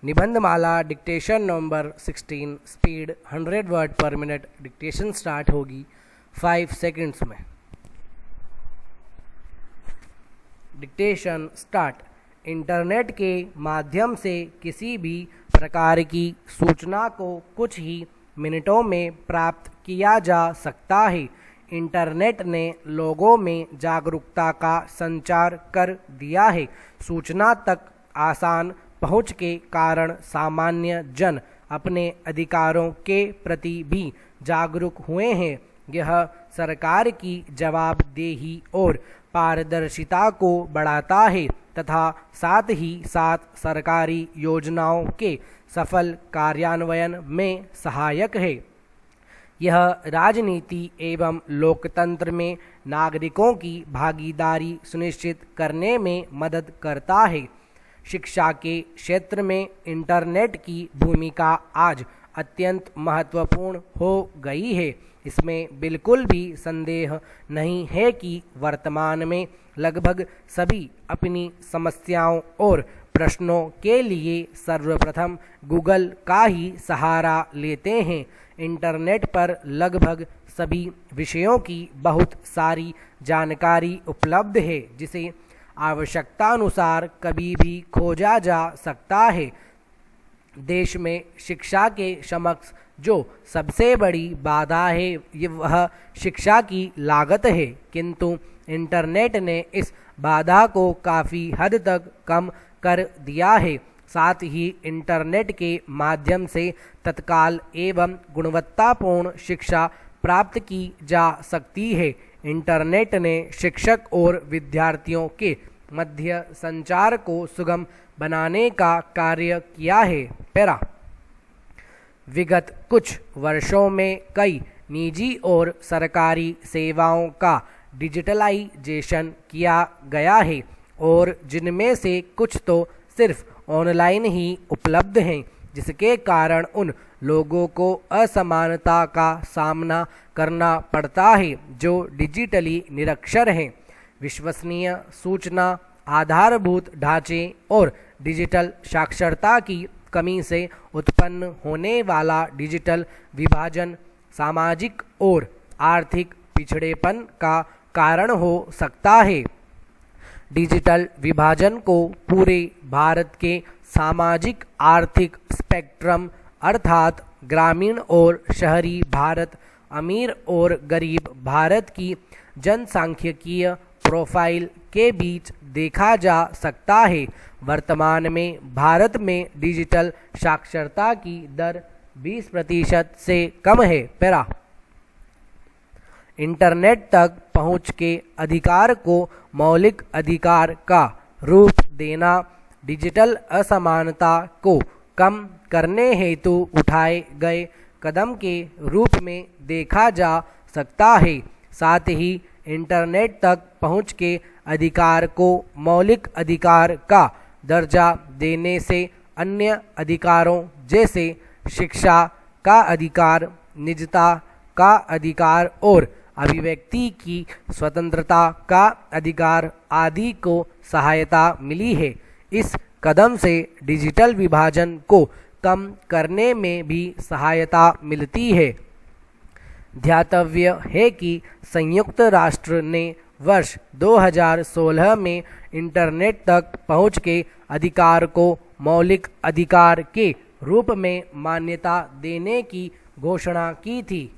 Nibandhmala dictation number 16 speed 100 word per minute. Dictation start होगी 5 seconds में। Dictation start. Internet के माध्यम से किसी भी प्रकार की सूचना को कुछ ही मिनटों में प्राप्त किया जा सकता है। इंटरनेट ने लोगों में जागरूकता का संचार कर दिया है। सूचना तक आसान पहुंच के कारण सामान्य जन अपने अधिकारों के प्रति भी जागरूक हुए हैं। यह सरकार की जवाबदेही और पारदर्शिता को बढ़ाता है तथा साथ ही साथ सरकारी योजनाओं के सफल कार्यान्वयन में सहायक है। यह राजनीति एवं लोकतंत्र में नागरिकों की भागीदारी सुनिश्चित करने में मदद करता है। शिक्षा के क्षेत्र में इंटरनेट की भूमिका आज अत्यंत महत्वपूर्ण हो गई है। इसमें बिल्कुल भी संदेह नहीं है कि वर्तमान में लगभग सभी अपनी समस्याओं और प्रश्नों के लिए सर्वप्रथम गूगल का ही सहारा लेते हैं। इंटरनेट पर लगभग सभी विषयों की बहुत सारी जानकारी उपलब्ध है, जिसे आवश्यकतानुसार कभी भी खोजा जा सकता है। देश में शिक्षा के समक्ष जो सबसे बड़ी बाधा है वह शिक्षा की लागत है, किंतु इंटरनेट ने इस बाधा को काफ़ी हद तक कम कर दिया है। साथ ही इंटरनेट के माध्यम से तत्काल एवं गुणवत्तापूर्ण शिक्षा प्राप्त की जा सकती है। इंटरनेट ने शिक्षक और विद्यार्थियों के मध्य संचार को सुगम बनाने का कार्य किया है। पैरा। विगत कुछ वर्षों में कई निजी और सरकारी सेवाओं का डिजिटलाइजेशन किया गया है और जिनमें से कुछ तो सिर्फ ऑनलाइन ही उपलब्ध हैं, जिसके कारण उन लोगों को असमानता का सामना करना पड़ता है जो डिजिटली निरक्षर हैं। विश्वसनीय सूचना, आधारभूत ढांचे और डिजिटल साक्षरता की कमी से उत्पन्न होने वाला डिजिटल विभाजन सामाजिक और आर्थिक पिछड़ेपन का कारण हो सकता है। डिजिटल विभाजन को पूरे भारत के सामाजिक आर्थिक स्पेक्ट्रम अर्थात ग्रामीण और शहरी भारत, अमीर और गरीब भारत की जनसांख्यिकीय प्रोफाइल के बीच देखा जा सकता है। वर्तमान में भारत में डिजिटल साक्षरता की दर 20% से कम है। पैरा। इंटरनेट तक पहुंच के अधिकार को मौलिक अधिकार का रूप देना डिजिटल असमानता को कम करने हेतु उठाए गए कदम के रूप में देखा जा सकता है। साथ ही इंटरनेट तक पहुंच के अधिकार को मौलिक अधिकार का दर्जा देने से अन्य अधिकारों जैसे शिक्षा का अधिकार, निजता का अधिकार और अभिव्यक्ति की स्वतंत्रता का अधिकार आदि को सहायता मिली है। इस कदम से डिजिटल विभाजन को कम करने में भी सहायता मिलती है। ध्यातव्य है कि संयुक्त राष्ट्र ने वर्ष 2016 में इंटरनेट तक पहुंच के अधिकार को मौलिक अधिकार के रूप में मान्यता देने की घोषणा की थी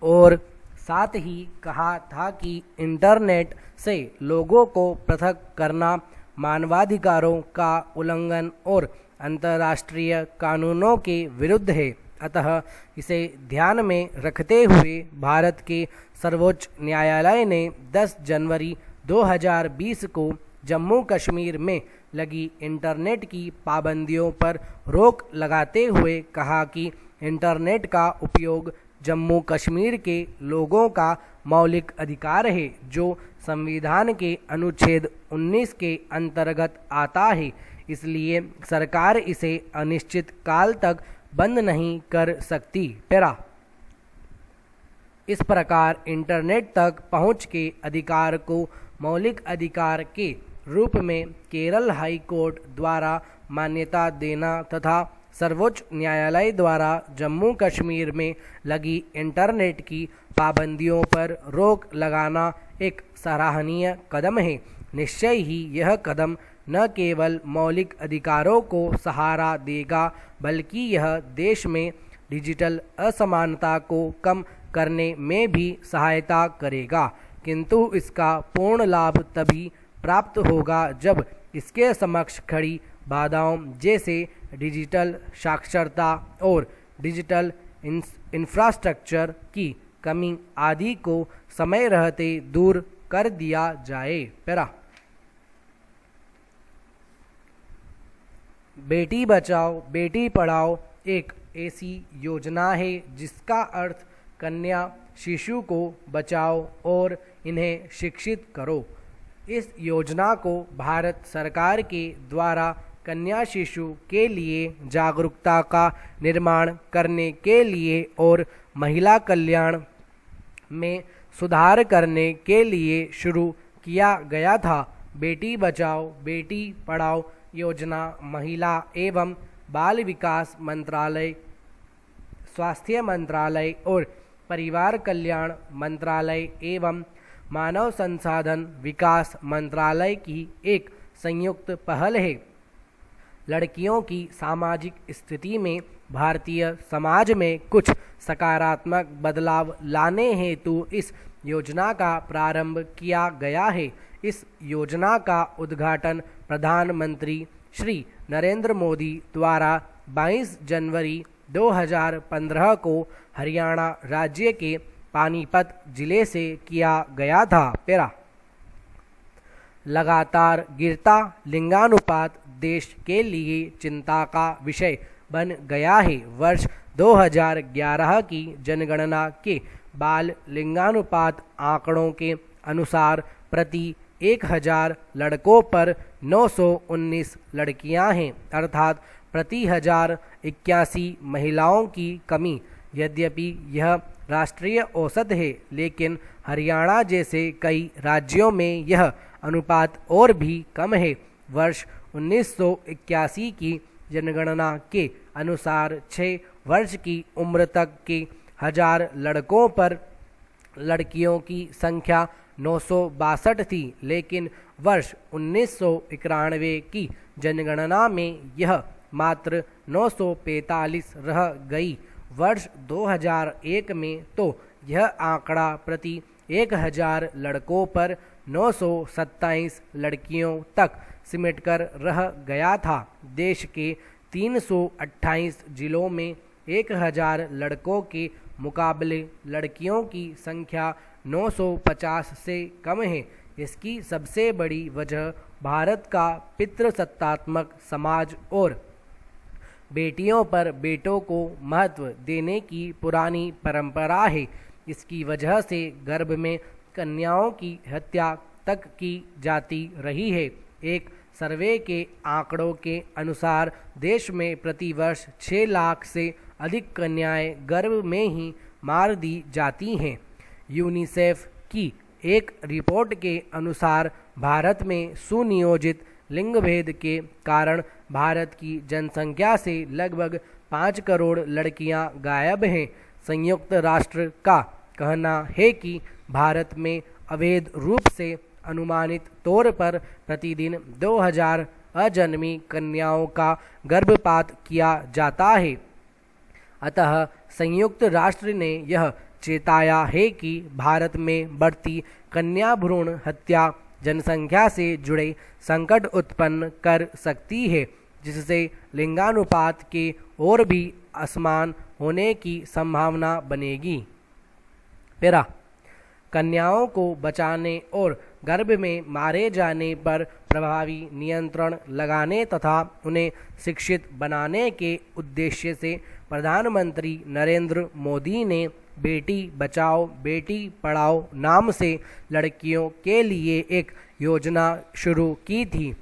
और साथ ही कहा था कि इंटरनेट से लोगों को पृथक करना मानवाधिकारों का उल्लंघन और अंतर्राष्ट्रीय कानूनों के विरुद्ध है। अतः इसे ध्यान में रखते हुए भारत के सर्वोच्च न्यायालय ने 10 जनवरी 2020 को जम्मू कश्मीर में लगी इंटरनेट की पाबंदियों पर रोक लगाते हुए कहा कि इंटरनेट का उपयोग जम्मू कश्मीर के लोगों का मौलिक अधिकार है, जो संविधान के अनुच्छेद 19 के अंतर्गत आता है। इसलिए सरकार इसे अनिश्चित काल तक बंद नहीं कर सकती। पैरा। इस प्रकार इंटरनेट तक पहुंच के अधिकार को मौलिक अधिकार के रूप में केरल हाई कोर्ट द्वारा मान्यता देना तथा सर्वोच्च न्यायालय द्वारा जम्मू कश्मीर में लगी इंटरनेट की पाबंदियों पर रोक लगाना एक सराहनीय कदम है। निश्चय ही यह कदम न केवल मौलिक अधिकारों को सहारा देगा बल्कि यह देश में डिजिटल असमानता को कम करने में भी सहायता करेगा, किंतु इसका पूर्ण लाभ तभी प्राप्त होगा जब इसके समक्ष खड़ी बाधाओं जैसे डिजिटल साक्षरता और डिजिटल इंफ्रास्ट्रक्चर की कमी आदि को समय रहते दूर कर दिया जाए। पैरा बेटी बचाओ बेटी पढ़ाओ एक ऐसी योजना है जिसका अर्थ कन्या शिशु को बचाओ और इन्हें शिक्षित करो। इस योजना को भारत सरकार के द्वारा कन्या शिशु के लिए जागरूकता का निर्माण करने के लिए और महिला कल्याण में सुधार करने के लिए शुरू किया गया था। बेटी बचाओ बेटी पढ़ाओ योजना महिला एवं बाल विकास मंत्रालय, स्वास्थ्य मंत्रालय और परिवार कल्याण मंत्रालय एवं मानव संसाधन विकास मंत्रालय की एक संयुक्त पहल है। लड़कियों की सामाजिक स्थिति में भारतीय समाज में कुछ सकारात्मक बदलाव लाने हेतु इस योजना का प्रारंभ किया गया है। इस योजना का उद्घाटन प्रधानमंत्री श्री नरेंद्र मोदी द्वारा 22 जनवरी 2015 को हरियाणा राज्य के पानीपत जिले से किया गया था। पैरा लगातार गिरता लिंगानुपात देश के लिए चिंता का विषय बन गया है। वर्ष 2011 की जनगणना के बाल लिंगानुपात आंकड़ों के अनुसार प्रति 1000 लड़कों पर 919 लड़कियां हैं, अर्थात प्रति 1081 महिलाओं की कमी। यद्यपि यह राष्ट्रीय औसत है, लेकिन हरियाणा जैसे कई राज्यों में यह अनुपात और भी कम है। वर्ष 1981 की जनगणना के अनुसार 6 वर्ष की उम्र तक के 1000 लड़कों पर लड़कियों की संख्या 962 थी, लेकिन वर्ष 1991 की जनगणना में यह मात्र 945 रह गई। वर्ष 2001 में तो यह आंकड़ा प्रति 1000 लड़कों पर 927 लड़कियों तक सिमटकर रह गया था। देश के 328 जिलों में 1000 लड़कों के मुकाबले लड़कियों की संख्या 950 से कम है। इसकी सबसे बड़ी वजह भारत का पितृसत्तात्मक समाज और बेटियों पर बेटों को महत्व देने की पुरानी परंपरा है। इसकी वजह से गर्भ में कन्याओं की हत्या तक की जाती रही है। एक सर्वे के आंकड़ों के अनुसार देश में प्रतिवर्ष 6 लाख से अधिक कन्याएं गर्भ में ही मार दी जाती हैं। यूनिसेफ की एक रिपोर्ट के अनुसार भारत में सुनियोजित लिंग भेद के कारण भारत की जनसंख्या से लगभग 5 करोड़ लड़कियां गायब हैं। संयुक्त राष्ट्र का कहना है कि भारत में अवैध रूप से अनुमानित तौर पर प्रतिदिन 2000 अजन्मी कन्याओं का गर्भपात किया जाता है। अतः संयुक्त राष्ट्र ने यह चेताया है कि भारत में बढ़ती कन्या भ्रूण हत्या जनसंख्या से जुड़े संकट उत्पन्न कर सकती है, जिससे लिंगानुपात के और भी असमान होने की संभावना बनेगी। पैरा कन्याओं को बचाने और गर्भ में मारे जाने पर प्रभावी नियंत्रण लगाने तथा उन्हें शिक्षित बनाने के उद्देश्य से प्रधानमंत्री नरेंद्र मोदी ने बेटी बचाओ बेटी पढ़ाओ नाम से लड़कियों के लिए एक योजना शुरू की थी।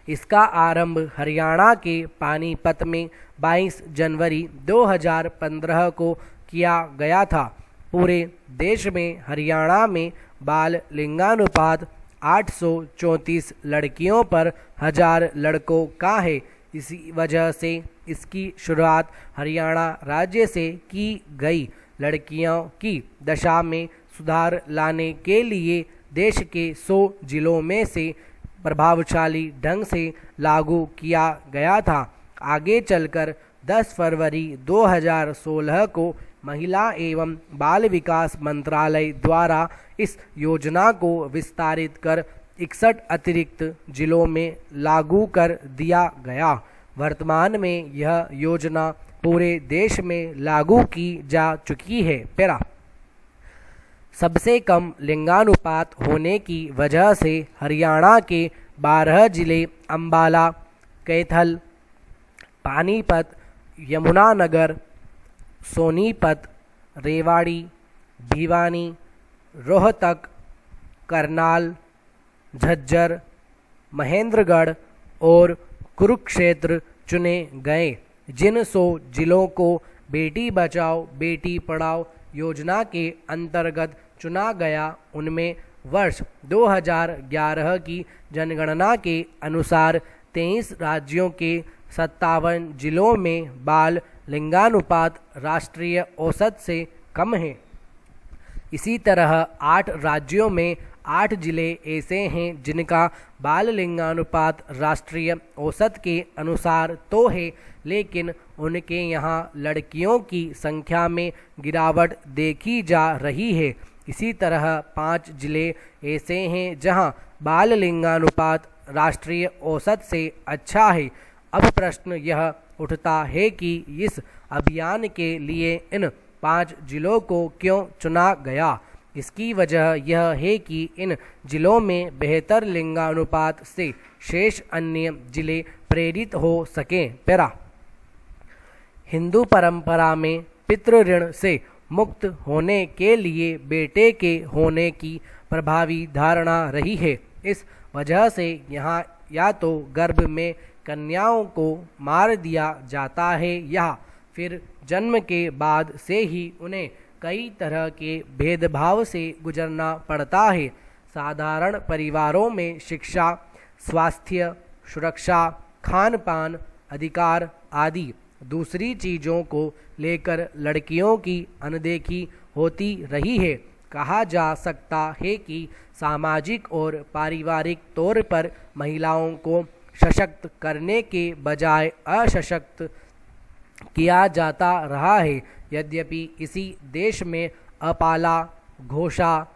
इसका आरंभ हरियाणा के पानीपत में 22 जनवरी 2015 को किया गया था। पूरे देश में हरियाणा में बाल लिंगानुपात 834 लड़कियों पर 1000 लड़कों का है। इसी वजह से इसकी शुरुआत हरियाणा राज्य से की गई। लड़कियों की दशा में सुधार लाने के लिए देश के 100 जिलों में से प्रभावशाली ढंग से लागू किया गया था। आगे चलकर 10 फरवरी 2016 को महिला एवं बाल विकास मंत्रालय द्वारा इस योजना को विस्तारित कर 61 अतिरिक्त जिलों में लागू कर दिया गया। वर्तमान में यह योजना पूरे देश में लागू की जा चुकी है। पैरा सबसे कम लिंगानुपात होने की वजह से हरियाणा के 12 जिले अंबाला, कैथल, पानीपत, यमुनानगर, सोनीपत, रेवाड़ी, भिवानी, रोहतक, करनाल, झज्जर, महेंद्रगढ़ और कुरुक्षेत्र चुने गए। जिन 100 जिलों को बेटी बचाओ बेटी पढ़ाओ योजना के अंतर्गत चुना गया, उनमें वर्ष 2011 की जनगणना के अनुसार 23 राज्यों के 57 जिलों में बाल लिंगानुपात राष्ट्रीय औसत से कम है। इसी तरह 8 राज्यों में 8 जिले ऐसे हैं जिनका बाल लिंगानुपात राष्ट्रीय औसत के अनुसार तो है, लेकिन उनके यहाँ लड़कियों की संख्या में गिरावट देखी जा रही है। इसी तरह 5 जिले ऐसे हैं जहाँ बाल लिंगानुपात राष्ट्रीय औसत से अच्छा है। अब प्रश्न यह उठता है कि इस अभियान के लिए इन 5 जिलों को क्यों चुना गया। इसकी वजह यह है कि इन जिलों में बेहतर लिंगानुपात से शेष अन्य जिले प्रेरित हो सकें। पैरा हिंदू परंपरा में पितृ ऋण से मुक्त होने के लिए बेटे के होने की प्रभावी धारणा रही है। इस वजह से यहाँ या तो गर्भ में कन्याओं को मार दिया जाता है या फिर जन्म के बाद से ही उन्हें कई तरह के भेदभाव से गुजरना पड़ता है। साधारण परिवारों में शिक्षा, स्वास्थ्य, सुरक्षा, खान पान, अधिकार आदि दूसरी चीज़ों को लेकर लड़कियों की अनदेखी होती रही है। कहा जा सकता है कि सामाजिक और पारिवारिक तौर पर महिलाओं को सशक्त करने के बजाय असशक्त किया जाता रहा है। यद्यपि इसी देश में अपाला, घोषा,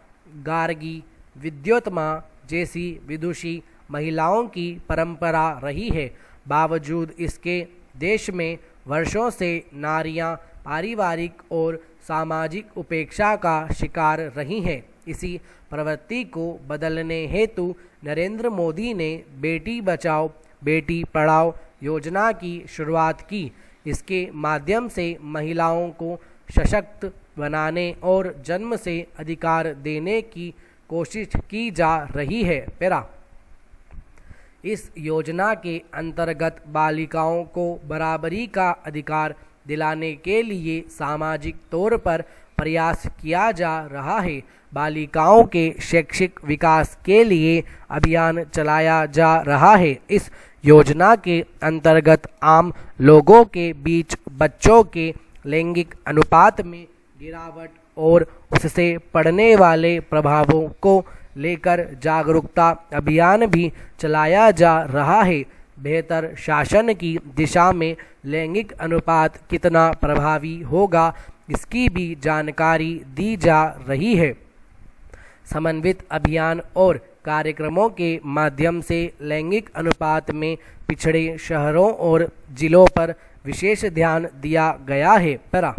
गार्गी, विद्योत्मा जैसी विदुषी महिलाओं की परंपरा रही है, बावजूद इसके देश में वर्षों से नारियां पारिवारिक और सामाजिक उपेक्षा का शिकार रही हैं। इसी प्रवृत्ति को बदलने हेतु नरेंद्र मोदी ने बेटी बचाओ बेटी पढ़ाओ योजना की शुरुआत की। इसके माध्यम से महिलाओं को सशक्त बनाने और जन्म से अधिकार देने की कोशिश की जा रही है। पैरा इस योजना के अंतर्गत बालिकाओं को बराबरी का अधिकार दिलाने के लिए सामाजिक तौर पर प्रयास किया जा रहा है। बालिकाओं के शैक्षिक विकास के लिए अभियान चलाया जा रहा है। इस योजना के अंतर्गत आम लोगों के बीच बच्चों के लैंगिक अनुपात में गिरावट और उससे पड़ने वाले प्रभावों को लेकर जागरूकता अभियान भी चलाया जा रहा है। बेहतर शासन की दिशा में लैंगिक अनुपात कितना प्रभावी होगा, इसकी भी जानकारी दी जा रही है। समन्वित अभियान और कार्यक्रमों के माध्यम से लैंगिक अनुपात में पिछड़े शहरों और जिलों पर विशेष ध्यान दिया गया है। पैरा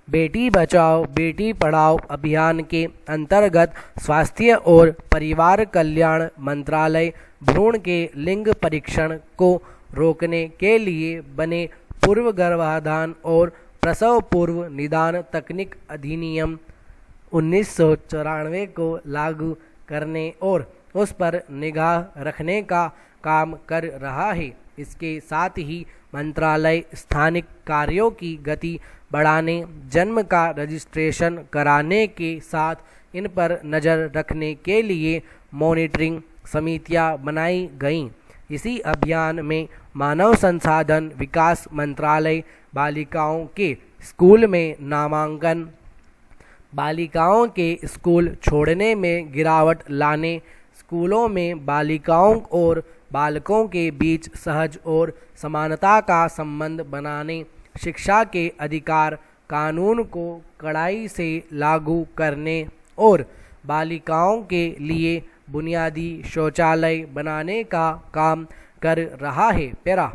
बेटी बचाओ बेटी पढ़ाओ अभियान के अंतर्गत स्वास्थ्य और परिवार कल्याण मंत्रालय भ्रूण के लिंग परीक्षण को रोकने के लिए बने पूर्व गर्भाधान और प्रसव पूर्व निदान तकनीक अधिनियम 1994 को लागू करने और उस पर निगाह रखने का काम कर रहा है। इसके साथ ही मंत्रालय स्थानिक कार्यों की गति बढ़ाने, जन्म का रजिस्ट्रेशन कराने के साथ इन पर नज़र रखने के लिए मॉनिटरिंग समितियां बनाई गईं। इसी अभियान में मानव संसाधन विकास मंत्रालय बालिकाओं के स्कूल में नामांकन, बालिकाओं के स्कूल छोड़ने में गिरावट लाने, स्कूलों में बालिकाओं और बालकों के बीच सहज और समानता का संबंध बनाने, शिक्षा के अधिकार कानून को कड़ाई से लागू करने और बालिकाओं के लिए बुनियादी शौचालय बनाने का काम कर रहा है। पैरा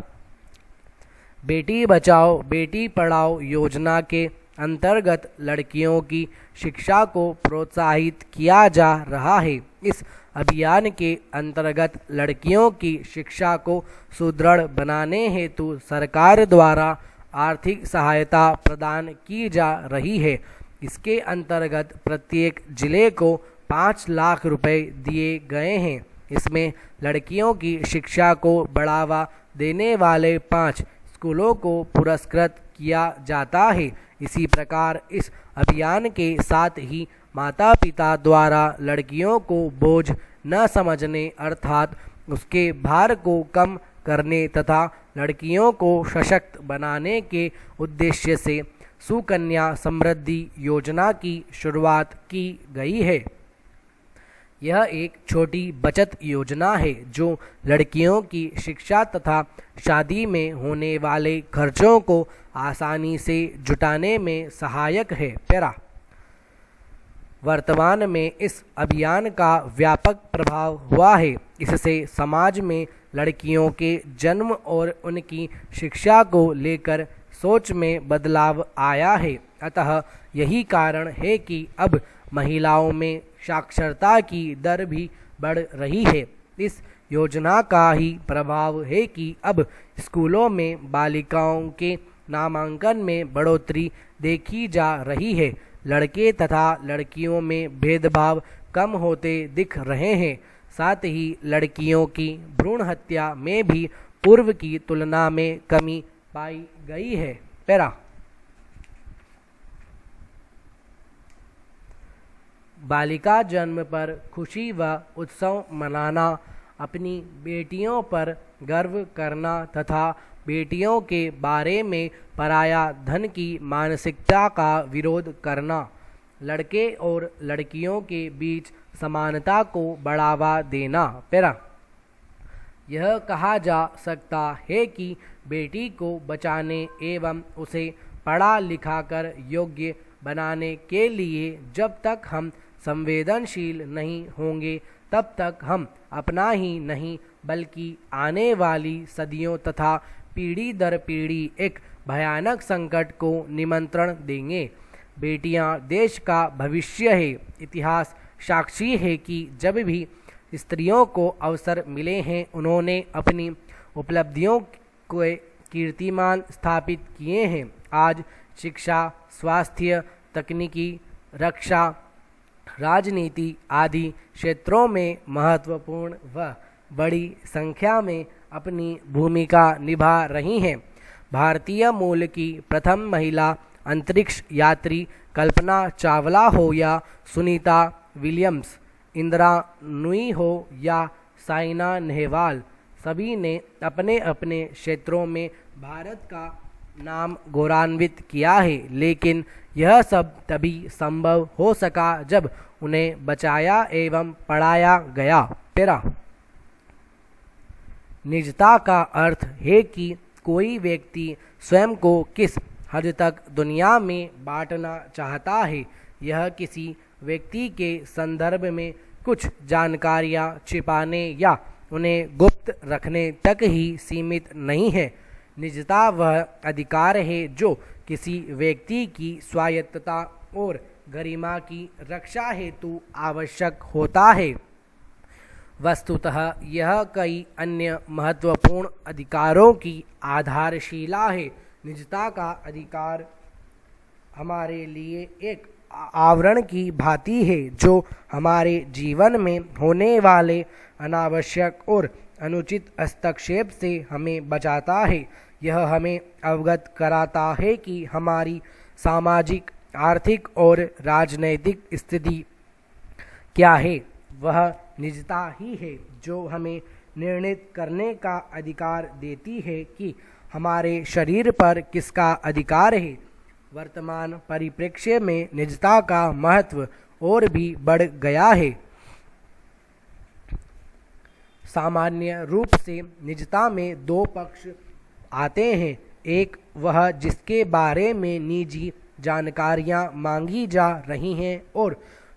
बेटी बचाओ बेटी पढ़ाओ योजना के अंतर्गत लड़कियों की शिक्षा को प्रोत्साहित किया जा रहा है। इस अभियान के अंतर्गत लड़कियों की शिक्षा को सुदृढ़ बनाने हेतु सरकार द्वारा आर्थिक सहायता प्रदान की जा रही है। इसके अंतर्गत प्रत्येक जिले को 5 लाख रुपए दिए गए हैं। इसमें लड़कियों की शिक्षा को बढ़ावा देने वाले 5 स्कूलों को पुरस्कृत किया जाता है। इसी प्रकार इस अभियान के साथ ही माता पिता द्वारा लड़कियों को बोझ न समझने अर्थात उसके भार को कम करने तथा लड़कियों को सशक्त बनाने के उद्देश्य से सुकन्या समृद्धि योजना की शुरुआत की गई है। यह एक छोटी बचत योजना है जो लड़कियों की शिक्षा तथा शादी में होने वाले खर्चों को आसानी से जुटाने में सहायक है। पैरा वर्तमान में इस अभियान का व्यापक प्रभाव हुआ है। इससे समाज में लड़कियों के जन्म और उनकी शिक्षा को लेकर सोच में बदलाव आया है। अतः यही कारण है कि अब महिलाओं में साक्षरता की दर भी बढ़ रही है। इस योजना का ही प्रभाव है कि अब स्कूलों में बालिकाओं के नामांकन में बढ़ोतरी देखी जा रही है। लड़के तथा लड़कियों में भेदभाव कम होते दिख रहे हैं। साथ ही लड़कियों की भ्रूण हत्या में भी पूर्व की तुलना में कमी पाई गई है। पैरा बालिका जन्म पर खुशी व उत्सव मनाना, अपनी बेटियों पर गर्व करना तथा बेटियों के बारे में पराया धन की मानसिकता का विरोध करना, लड़के और लड़कियों के बीच समानता को बढ़ावा देना। पैरा यह कहा जा सकता है कि बेटी को बचाने एवं उसे पढ़ा लिखा कर योग्य बनाने के लिए जब तक हम संवेदनशील नहीं होंगे तब तक हम अपना ही नहीं बल्कि आने वाली सदियों तथा पीढ़ी दर पीढ़ी एक भयानक संकट को निमंत्रण देंगे। बेटियां देश का भविष्य है। इतिहास साक्षी है कि जब भी स्त्रियों को अवसर मिले हैं उन्होंने अपनी उपलब्धियों को कीर्तिमान स्थापित किए हैं। आज शिक्षा, स्वास्थ्य, तकनीकी, रक्षा, राजनीति आदि क्षेत्रों में महत्वपूर्ण व बड़ी संख्या में अपनी भूमिका निभा रही हैं। भारतीय मूल की प्रथम महिला अंतरिक्ष यात्री कल्पना चावला हो या सुनीता विलियम्स, इंदिरा नूई हो या साइना नेहवाल, सभी ने अपने अपने क्षेत्रों में भारत का नाम गौरवान्वित किया है। लेकिन यह सब तभी संभव हो सका जब उन्हें बचाया एवं पढ़ाया गया। पैरा निजता का अर्थ है कि कोई व्यक्ति स्वयं को किस हद तक दुनिया में बांटना चाहता है। यह किसी व्यक्ति के संदर्भ में कुछ जानकारियां छिपाने या उन्हें गुप्त रखने तक ही सीमित नहीं है। निजता वह अधिकार है जो किसी व्यक्ति की स्वायत्तता और गरिमा की रक्षा हेतु आवश्यक होता है। वस्तुतः यह कई अन्य महत्वपूर्ण अधिकारों की आधारशिला है। निजता का अधिकार हमारे लिए एक आवरण की भांति है जो हमारे जीवन में होने वाले अनावश्यक और अनुचित हस्तक्षेप से हमें बचाता है। यह हमें अवगत कराता है कि हमारी सामाजिक, आर्थिक और राजनैतिक स्थिति क्या है। वह निजता ही है जो हमें निर्णित करने का अधिकार देती है कि हमारे शरीर पर किसका अधिकार है। वर्तमान परिप्रेक्ष्य में निजता का महत्व और भी बढ़ गया है। सामान्य रूप से निजता में दो पक्ष आते हैं। एक वह जिसके बारे में निजी जानकारियां मांगी जा रही हैं और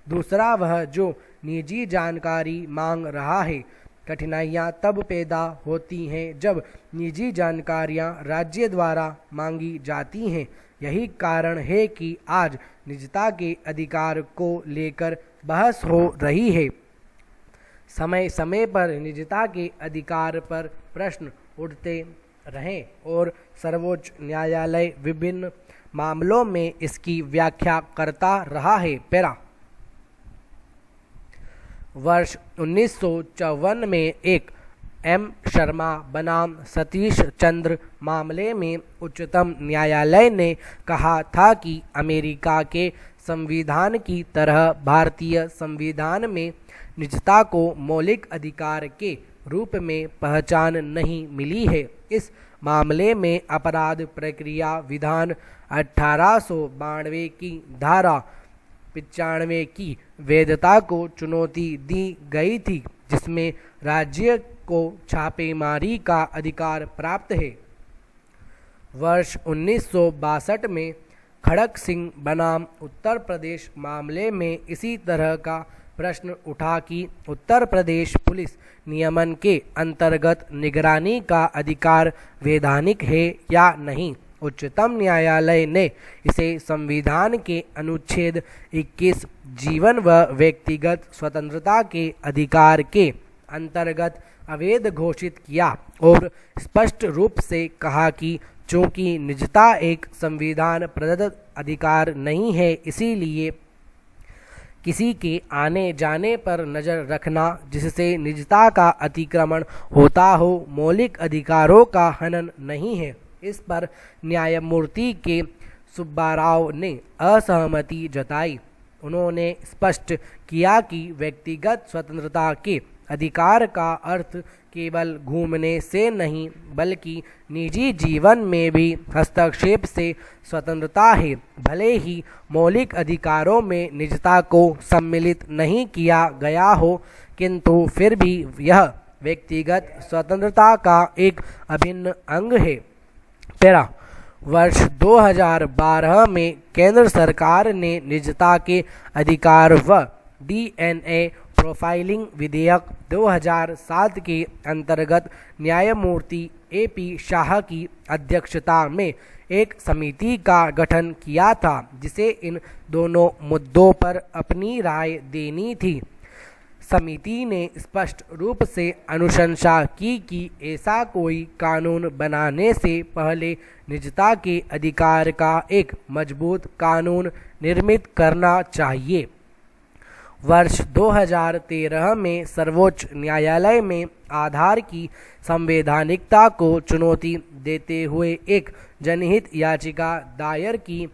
दूसरा वह जो निजी जानकारी मांग रहा है। कठिनाइयां तब पैदा होती हैं जब निजी जानकारियां राज्य द्वारा मांगी जाती हैं। यही कारण है कि आज निजता के अधिकार को लेकर बहस हो रही है। समय समय पर निजता के अधिकार पर प्रश्न उठते रहे और सर्वोच्च न्यायालय विभिन्न मामलों में इसकी व्याख्या करता रहा है। पैरा वर्ष 1954 में एक एम शर्मा बनाम सतीश चंद्र मामले में उच्चतम न्यायालय ने कहा था कि अमेरिका के संविधान की तरह भारतीय संविधान में निजता को मौलिक अधिकार के रूप में पहचान नहीं मिली है। इस मामले में अपराध प्रक्रिया विधान 1892 की धारा 95 की वैधता को चुनौती दी गई थी, जिसमें राज्य को छापेमारी का अधिकार प्राप्त है। वर्ष 1962 में खड़क सिंह बनाम उत्तर प्रदेश मामले में इसी तरह का प्रश्न उठा कि उत्तर प्रदेश पुलिस नियमन के अंतर्गत निगरानी का अधिकार वैधानिक है या नहीं। उच्चतम न्यायालय ने इसे संविधान के अनुच्छेद 21 जीवन व व्यक्तिगत स्वतंत्रता के अधिकार के अंतर्गत अवैध घोषित किया और स्पष्ट रूप से कहा कि चूंकि निजता एक संविधान प्रदत्त अधिकार नहीं है, इसीलिए किसी के आने जाने पर नज़र रखना जिससे निजता का अतिक्रमण होता हो, मौलिक अधिकारों का हनन नहीं है। इस पर न्यायमूर्ति के सुब्बाराव ने असहमति जताई। उन्होंने स्पष्ट किया कि व्यक्तिगत स्वतंत्रता के अधिकार का अर्थ केवल घूमने से नहीं बल्कि निजी जीवन में भी हस्तक्षेप से स्वतंत्रता है। भले ही मौलिक अधिकारों में निजता को सम्मिलित नहीं किया गया हो, किंतु फिर भी यह व्यक्तिगत स्वतंत्रता का एक अभिन्न अंग है। पैरा वर्ष 2012 में केंद्र सरकार ने निजता के अधिकार व डीएनए प्रोफाइलिंग विधेयक 2007 के अंतर्गत न्यायमूर्ति एपी शाह की अध्यक्षता में एक समिति का गठन किया था, जिसे इन दोनों मुद्दों पर अपनी राय देनी थी। समिति ने स्पष्ट रूप से अनुशंसा की कि ऐसा कोई कानून बनाने से पहले निजता के अधिकार का एक मजबूत कानून निर्मित करना चाहिए। वर्ष 2013 में सर्वोच्च न्यायालय में आधार की संवैधानिकता को चुनौती देते हुए एक जनहित याचिका दायर की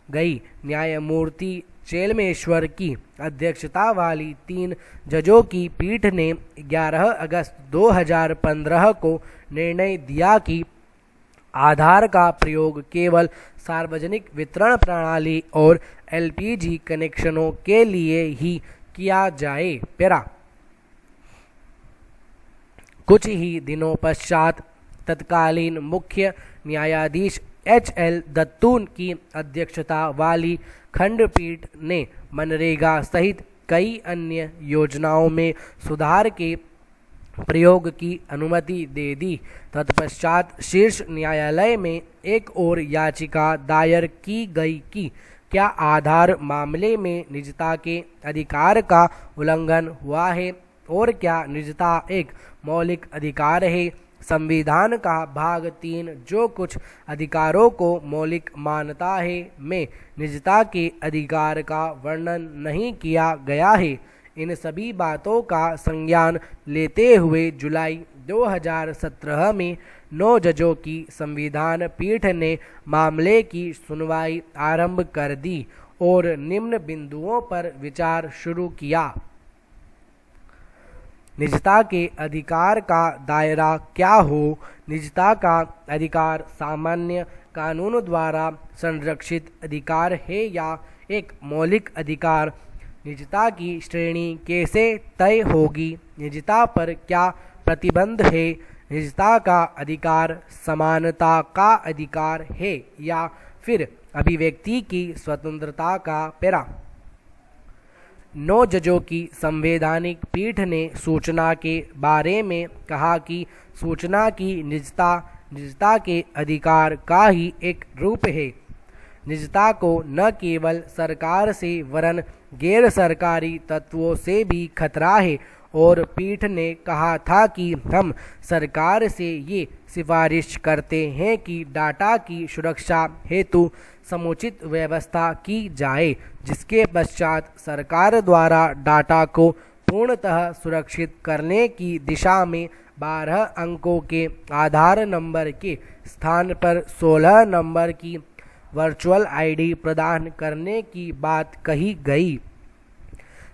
गई। न्यायमूर्ति चेलमेश्वर की अध्यक्षता वाली 3 जजों की पीठ ने 11 अगस्त 2015 को निर्णय दिया कि आधार का प्रयोग केवल सार्वजनिक वितरण प्रणाली और एलपीजी कनेक्शनों के लिए ही किया जाए। पैरा कुछ ही दिनों पश्चात तत्कालीन मुख्य न्यायाधीश एचएल दत्तू की अध्यक्षता वाली खंडपीठ ने मनरेगा सहित कई अन्य योजनाओं में सुधार के प्रयोग की अनुमति दे दी। तत्पश्चात शीर्ष न्यायालय में एक और याचिका दायर की गई कि क्या आधार मामले में निजता के अधिकार का उल्लंघन हुआ है और क्या निजता एक मौलिक अधिकार है। संविधान का भाग 3 जो कुछ अधिकारों को मौलिक मानता है में निजता के अधिकार का वर्णन नहीं किया गया है। इन सभी बातों का संज्ञान लेते हुए जुलाई 2017 में 9 जजों की संविधान पीठ ने मामले की सुनवाई आरंभ कर दी और निम्न बिंदुओं पर विचार शुरू किया। निजता के अधिकार का दायरा क्या हो? निजता का अधिकार सामान्य कानून द्वारा संरक्षित अधिकार है या एक मौलिक अधिकार? निजता की श्रेणी कैसे तय होगी? निजता पर क्या प्रतिबंध है? निजता का अधिकार समानता का अधिकार है या फिर अभिव्यक्ति की स्वतंत्रता का पैरा? 9 जजों की संवैधानिक पीठ ने सूचना के बारे में कहा कि सूचना की निजता के अधिकार का ही एक रूप है। निजता को न केवल सरकार से वरन गैर सरकारी तत्वों से भी खतरा है और पीठ ने कहा था कि हम सरकार से ये सिफारिश करते हैं कि डाटा की सुरक्षा हेतु समुचित व्यवस्था की जाए, जिसके पश्चात सरकार द्वारा डाटा को पूर्णतः सुरक्षित करने की दिशा में 12 अंकों के आधार नंबर के स्थान पर 16 नंबर की वर्चुअल आईडी प्रदान करने की बात कही गई।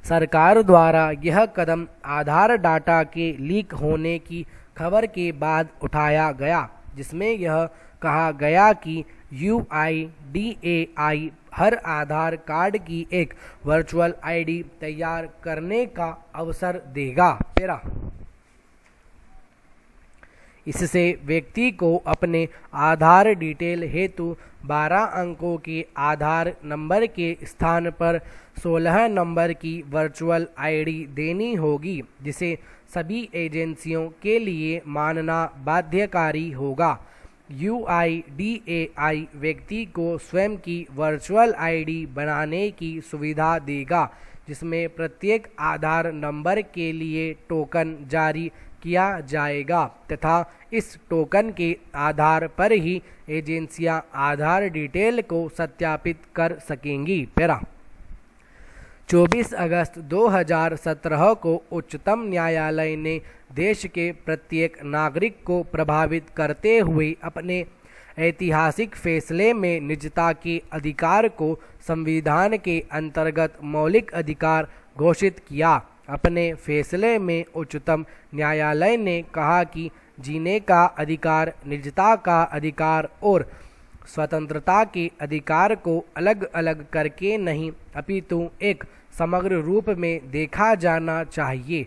सरकार द्वारा यह कदम आधार डाटा के लीक होने की खबर के बाद उठाया गया, जिसमें यह कहा गया कि UIDAI हर आधार कार्ड की एक वर्चुअल आईडी तैयार करने का अवसर देगा। इससे व्यक्ति को अपने आधार डिटेल हेतु 12 अंकों के आधार नंबर के स्थान पर 16 नंबर की वर्चुअल आईडी देनी होगी, जिसे सभी एजेंसियों के लिए मानना बाध्यकारी होगा। UIDAI व्यक्ति को स्वयं की वर्चुअल आईडी बनाने की सुविधा देगा, जिसमें प्रत्येक आधार नंबर के लिए टोकन जारी किया जाएगा तथा इस टोकन के आधार पर ही एजेंसियां आधार डिटेल को सत्यापित कर सकेंगी। 24 अगस्त 2017 को उच्चतम न्यायालय ने देश के प्रत्येक नागरिक को प्रभावित करते हुए अपने ऐतिहासिक फैसले में निजता के अधिकार को संविधान के अंतर्गत मौलिक अधिकार घोषित किया। अपने फैसले में उच्चतम न्यायालय ने कहा कि जीने का अधिकार निजता का अधिकार और स्वतंत्रता के अधिकार को अलग अलग करके नहीं अपितु एक समग्र रूप में देखा जाना चाहिए।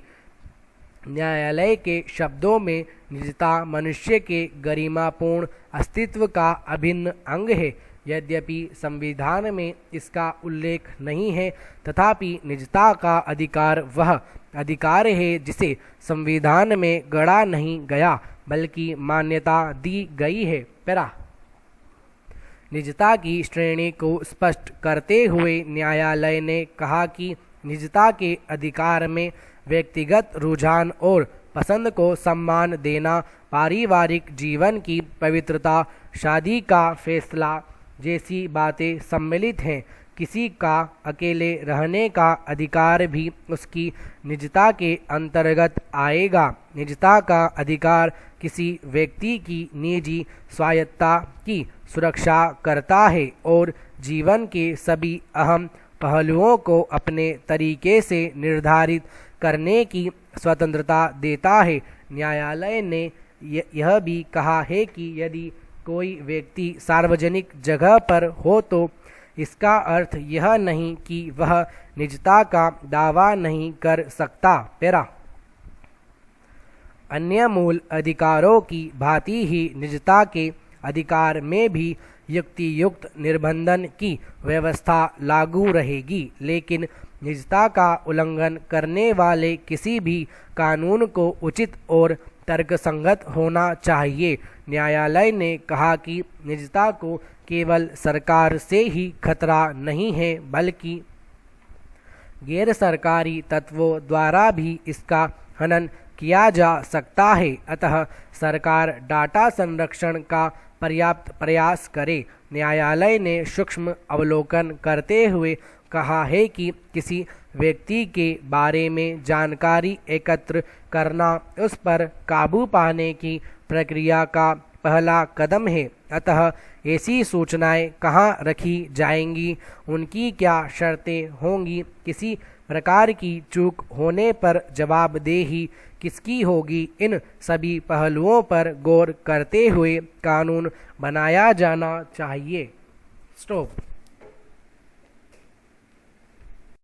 न्यायालय के शब्दों में निजता मनुष्य के गरिमापूर्ण अस्तित्व का अभिन्न अंग है। यद्यपि संविधान में इसका उल्लेख नहीं है, तथापि निजता का अधिकार वह अधिकार है जिसे संविधान में गढ़ा नहीं गया बल्कि मान्यता दी गई है। निजता की श्रेणी को स्पष्ट करते हुए न्यायालय ने कहा कि निजता के अधिकार में व्यक्तिगत रुझान और पसंद को सम्मान देना, पारिवारिक जीवन की पवित्रता, शादी का फैसला जैसी बातें सम्मिलित हैं। किसी का अकेले रहने का अधिकार भी उसकी निजता के अंतर्गत आएगा। निजता का अधिकार किसी व्यक्ति की निजी स्वायत्तता की सुरक्षा करता है और जीवन के सभी अहम पहलुओं को अपने तरीके से निर्धारित करने की स्वतंत्रता देता है। न्यायालय ने यह भी कहा है कि यदि कोई व्यक्ति सार्वजनिक जगह पर हो तो इसका अर्थ यह नहीं कि वह निजता का दावा नहीं कर सकता। अन्य मूल अधिकारों की भांति ही निजता के अधिकार में भी युक्तियुक्त निर्बंधन की व्यवस्था लागू रहेगी, लेकिन निजता का उल्लंघन करने वाले किसी भी कानून को उचित और तर्कसंगत होना चाहिए। न्यायालय ने कहा कि निजता को केवल सरकार से ही खतरा नहीं है बल्कि गैर सरकारी तत्वों द्वारा भी इसका हनन किया जा सकता है। अतः सरकार डाटा संरक्षण का पर्याप्त प्रयास करे। न्यायालय ने सूक्ष्म अवलोकन करते हुए कहा है कि किसी व्यक्ति के बारे में जानकारी एकत्र करना उस पर काबू पाने की प्रक्रिया का पहला कदम है। अतः ऐसी सूचनाएं कहाँ रखी जाएंगी, उनकी क्या शर्तें होंगी, किसी प्रकार की चूक होने पर जवाबदेही किसकी होगी, इन सभी पहलुओं पर गौर करते हुए कानून बनाया जाना चाहिए। स्टॉप।